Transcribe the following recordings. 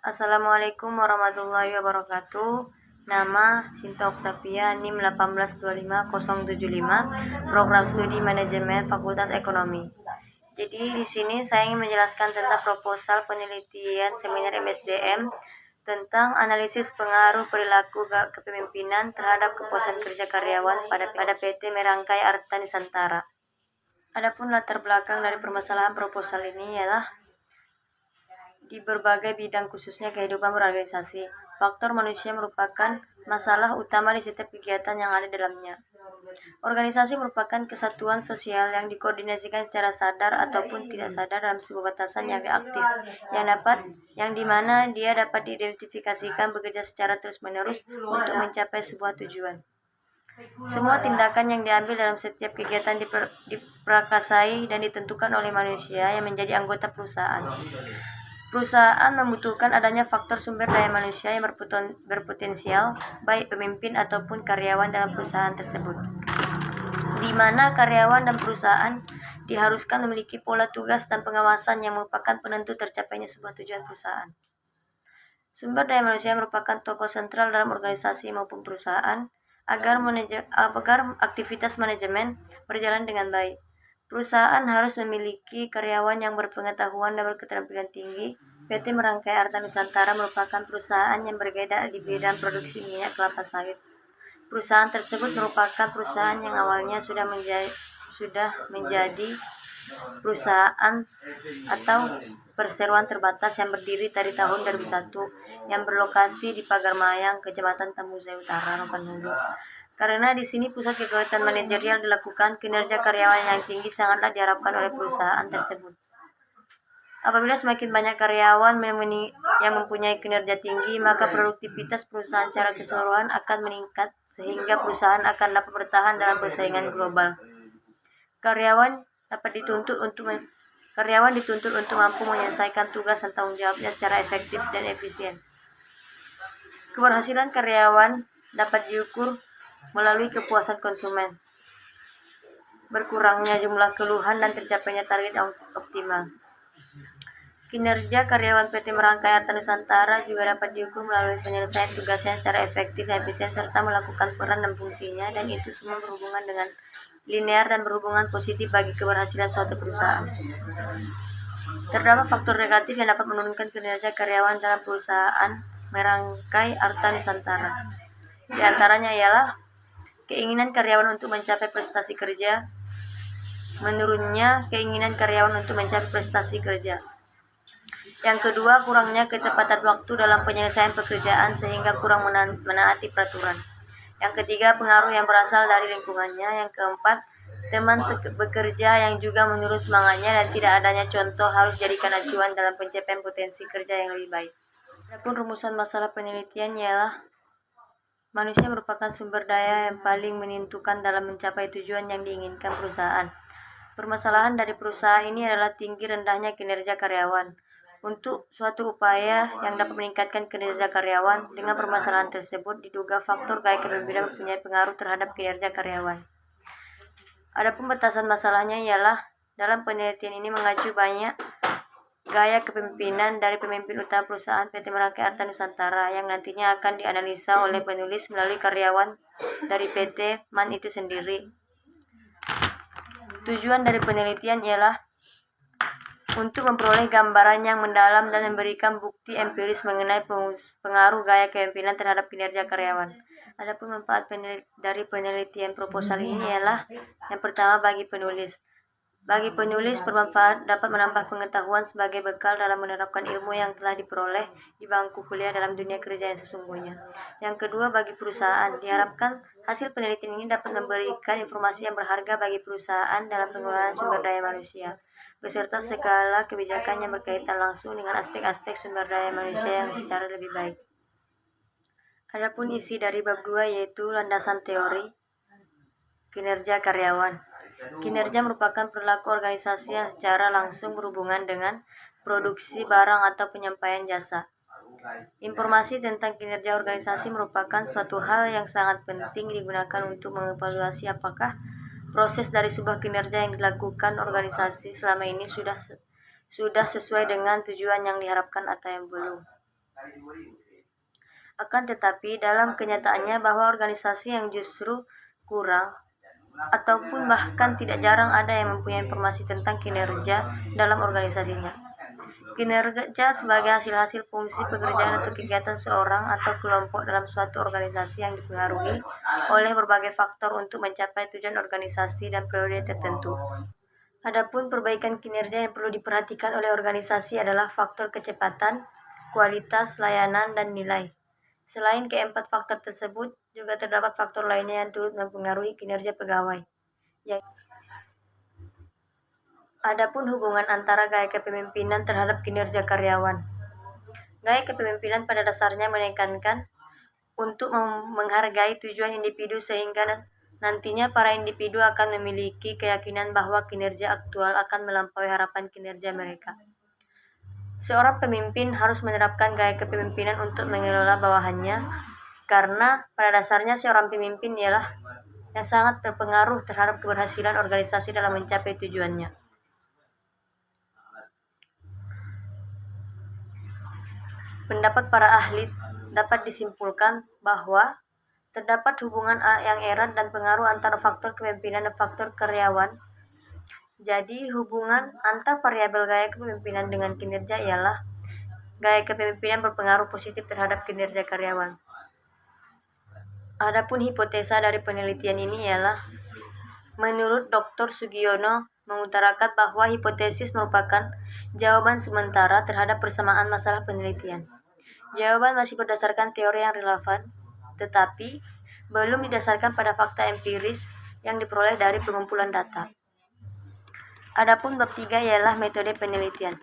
Assalamualaikum warahmatullahi wabarakatuh. Nama Sinta Oktavia, NIM 1825075, Program Studi Manajemen Fakultas Ekonomi. Jadi di sini saya ingin menjelaskan tentang proposal penelitian seminar MSDM tentang analisis pengaruh perilaku kepemimpinan terhadap kepuasan kerja karyawan pada PT Merangkai Arta Nusantara. Adapun latar belakang dari permasalahan proposal ini ialah di berbagai bidang khususnya kehidupan berorganisasi. Faktor manusia merupakan masalah utama di setiap kegiatan yang ada dalamnya. Organisasi merupakan kesatuan sosial yang dikoordinasikan secara sadar ataupun tidak sadar dalam sebuah batasan yang aktif, yang dimana dia dapat diidentifikasikan bekerja secara terus-menerus untuk mencapai sebuah tujuan. Semua tindakan yang diambil dalam setiap kegiatan diperakasai dan ditentukan oleh manusia yang menjadi anggota perusahaan. Perusahaan membutuhkan adanya faktor sumber daya manusia yang berpotensial, baik pemimpin ataupun karyawan dalam perusahaan tersebut, di mana karyawan dan perusahaan diharuskan memiliki pola tugas dan pengawasan yang merupakan penentu tercapainya sebuah tujuan perusahaan. Sumber daya manusia merupakan tokoh sentral dalam organisasi maupun perusahaan agar aktivitas manajemen berjalan dengan baik. Perusahaan harus memiliki karyawan yang berpengetahuan dan berketerampilan tinggi. PT Merangkai Arta Nusantara merupakan perusahaan yang bergerak di bidang produksi minyak kelapa sawit. Perusahaan tersebut merupakan perusahaan yang awalnya sudah menjadi perusahaan atau perseroan terbatas yang berdiri dari tahun 2001 yang berlokasi di Pagarmayang, Kecamatan Tambusai Utara, Rokan Hulu. Karena di sini pusat kegiatan manajerial dilakukan, kinerja karyawan yang tinggi sangatlah diharapkan oleh perusahaan tersebut. Apabila semakin banyak karyawan yang mempunyai kinerja tinggi, maka produktivitas perusahaan secara keseluruhan akan meningkat sehingga perusahaan akan dapat bertahan dalam persaingan global. Karyawan dituntut untuk mampu menyelesaikan tugas dan tanggung jawabnya secara efektif dan efisien. Keberhasilan karyawan dapat diukur melalui kepuasan konsumen, berkurangnya jumlah keluhan dan tercapainya target optimal. Kinerja karyawan PT Merangkai Arta Nusantara juga dapat diukur melalui penyelesaian tugasnya secara efektif dan efisien serta melakukan peran dan fungsinya, dan itu semua berhubungan dengan linear dan berhubungan positif bagi keberhasilan suatu perusahaan. Terdapat faktor negatif yang dapat menurunkan kinerja karyawan dalam perusahaan Merangkai Arta Nusantara. Di antaranya ialah keinginan karyawan untuk mencapai prestasi kerja, menurunnya keinginan karyawan untuk mencapai prestasi kerja. Yang kedua, kurangnya ketepatan waktu dalam penyelesaian pekerjaan sehingga kurang menaati peraturan. Yang ketiga, pengaruh yang berasal dari lingkungannya. Yang keempat, teman bekerja yang juga menurut semangatnya dan tidak adanya contoh harus jadikan acuan dalam pencapaian potensi kerja yang lebih baik. Adapun rumusan masalah penelitian ialah manusia merupakan sumber daya yang paling menentukan dalam mencapai tujuan yang diinginkan perusahaan. Permasalahan dari perusahaan ini adalah tinggi rendahnya kinerja karyawan. Untuk suatu upaya yang dapat meningkatkan kinerja karyawan, dengan permasalahan tersebut diduga faktor gaya kepemimpinan mempunyai pengaruh terhadap kinerja karyawan. Adapun batasan masalahnya ialah dalam penelitian ini mengacu banyak gaya kepemimpinan dari pemimpin utama perusahaan PT Merangkai Arta Nusantara yang nantinya akan dianalisa oleh penulis melalui karyawan dari PT MAN itu sendiri. Tujuan dari penelitian ialah untuk memperoleh gambaran yang mendalam dan memberikan bukti empiris mengenai pengaruh gaya kepemimpinan terhadap kinerja karyawan. Adapun manfaat dari penelitian proposal ini ialah yang pertama bagi penulis. Bagi penulis bermanfaat, dapat menambah pengetahuan sebagai bekal dalam menerapkan ilmu yang telah diperoleh di bangku kuliah dalam dunia kerja yang sesungguhnya. Yang kedua, bagi perusahaan, diharapkan hasil penelitian ini dapat memberikan informasi yang berharga bagi perusahaan dalam pengelolaan sumber daya manusia, beserta segala kebijakan yang berkaitan langsung dengan aspek-aspek sumber daya manusia yang secara lebih baik. Adapun isi dari bab 2 yaitu landasan teori kinerja karyawan. Kinerja merupakan perilaku organisasi yang secara langsung berhubungan dengan produksi barang atau penyampaian jasa. Informasi tentang kinerja organisasi merupakan suatu hal yang sangat penting digunakan untuk mengevaluasi apakah proses dari sebuah kinerja yang dilakukan organisasi selama ini sudah sesuai dengan tujuan yang diharapkan atau yang belum. Akan tetapi, dalam kenyataannya bahwa organisasi yang justru kurang ataupun bahkan tidak jarang ada yang mempunyai informasi tentang kinerja dalam organisasinya. Kinerja sebagai hasil-hasil fungsi pekerjaan atau kegiatan seorang atau kelompok dalam suatu organisasi yang dipengaruhi oleh berbagai faktor untuk mencapai tujuan organisasi dan periode tertentu. Adapun perbaikan kinerja yang perlu diperhatikan oleh organisasi adalah faktor kecepatan, kualitas, layanan, dan nilai. Selain keempat faktor tersebut, juga terdapat faktor lainnya yang turut mempengaruhi kinerja pegawai. Adapun hubungan antara gaya kepemimpinan terhadap kinerja karyawan. Gaya kepemimpinan pada dasarnya menekankan untuk menghargai tujuan individu sehingga nantinya para individu akan memiliki keyakinan bahwa kinerja aktual akan melampaui harapan kinerja mereka. Seorang pemimpin harus menerapkan gaya kepemimpinan untuk mengelola bawahannya, karena pada dasarnya seorang pemimpin ialah yang sangat terpengaruh terhadap keberhasilan organisasi dalam mencapai tujuannya. Pendapat para ahli dapat disimpulkan bahwa terdapat hubungan yang erat dan pengaruh antara faktor kepemimpinan dan faktor karyawan. Jadi, hubungan antar variabel gaya kepemimpinan dengan kinerja ialah gaya kepemimpinan berpengaruh positif terhadap kinerja karyawan. Adapun hipotesa dari penelitian ini ialah, menurut Dr. Sugiono mengutarakan bahwa hipotesis merupakan jawaban sementara terhadap persamaan masalah penelitian. Jawaban masih berdasarkan teori yang relevan, tetapi belum didasarkan pada fakta empiris yang diperoleh dari pengumpulan data. Adapun bab 3 ialah metode penelitian.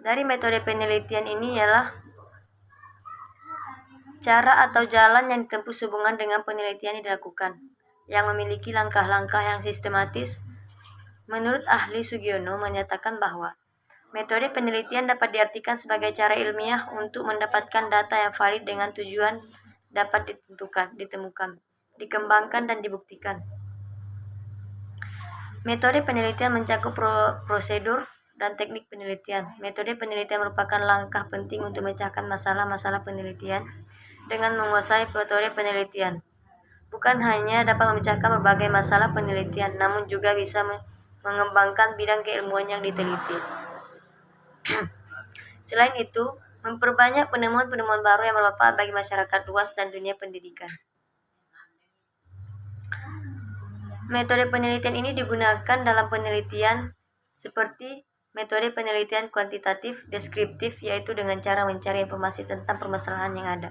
Dari metode penelitian ini ialah cara atau jalan yang ditempuh sehubungan dengan penelitian yang dilakukan, yang memiliki langkah-langkah yang sistematis. Menurut ahli Sugiono menyatakan bahwa metode penelitian dapat diartikan sebagai cara ilmiah untuk mendapatkan data yang valid dengan tujuan dapat ditemukan, dikembangkan, dan dibuktikan. Metode penelitian mencakup prosedur dan teknik penelitian. Metode penelitian merupakan langkah penting untuk memecahkan masalah-masalah penelitian dengan menguasai metode penelitian. Bukan hanya dapat memecahkan berbagai masalah penelitian, namun juga bisa mengembangkan bidang keilmuan yang diteliti. Selain itu, memperbanyak penemuan-penemuan baru yang bermanfaat bagi masyarakat luas dan dunia pendidikan. Metode penelitian ini digunakan dalam penelitian seperti metode penelitian kuantitatif deskriptif, yaitu dengan cara mencari informasi tentang permasalahan yang ada.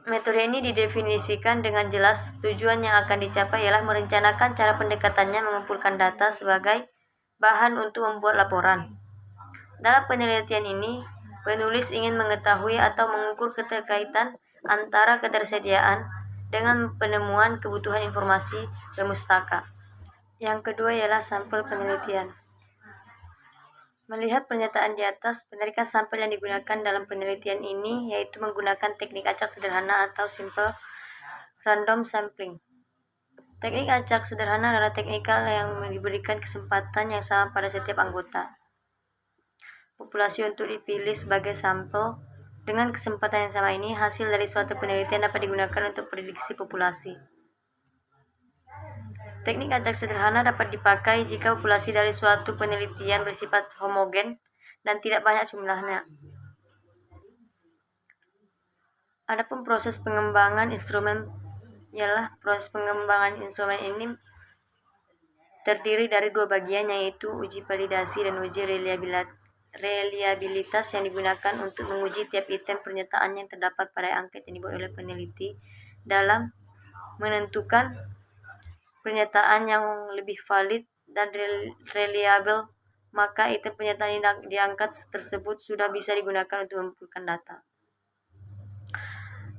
Metode ini didefinisikan dengan jelas. Tujuan yang akan dicapai ialah merencanakan cara pendekatannya mengumpulkan data sebagai bahan untuk membuat laporan. Dalam penelitian ini, penulis ingin mengetahui atau mengukur keterkaitan antara ketersediaan dengan penemuan kebutuhan informasi bermustaka. Yang kedua ialah sampel penelitian. Melihat pernyataan di atas, penarikan sampel yang digunakan dalam penelitian ini yaitu menggunakan teknik acak sederhana atau simple random sampling. Teknik acak sederhana adalah teknikal yang diberikan kesempatan yang sama pada setiap anggota populasi untuk dipilih sebagai sampel. Dengan kesempatan yang sama ini, hasil dari suatu penelitian dapat digunakan untuk prediksi populasi. Teknik acak sederhana dapat dipakai jika populasi dari suatu penelitian bersifat homogen dan tidak banyak jumlahnya. Adapun proses pengembangan instrumen ialah proses pengembangan instrumen ini terdiri dari dua bagian, yaitu uji validasi dan uji reliabilitas yang digunakan untuk menguji tiap item pernyataan yang terdapat pada angket yang dibuat oleh peneliti dalam menentukan pernyataan yang lebih valid dan reliable, maka item pernyataan yang diangkat tersebut sudah bisa digunakan untuk mengumpulkan data.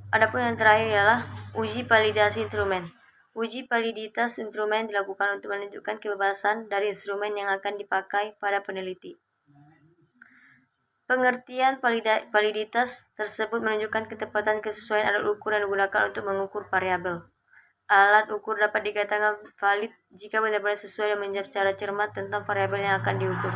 Adapun yang terakhir ialah uji validasi instrumen. Uji validitas instrumen dilakukan untuk menunjukkan kebebasan dari instrumen yang akan dipakai pada peneliti. Pengertian validitas tersebut menunjukkan ketepatan kesesuaian alat ukur yang digunakan untuk mengukur variabel. Alat ukur dapat dikatakan valid jika benar-benar sesuai dan menjawab secara cermat tentang variabel yang akan diukur.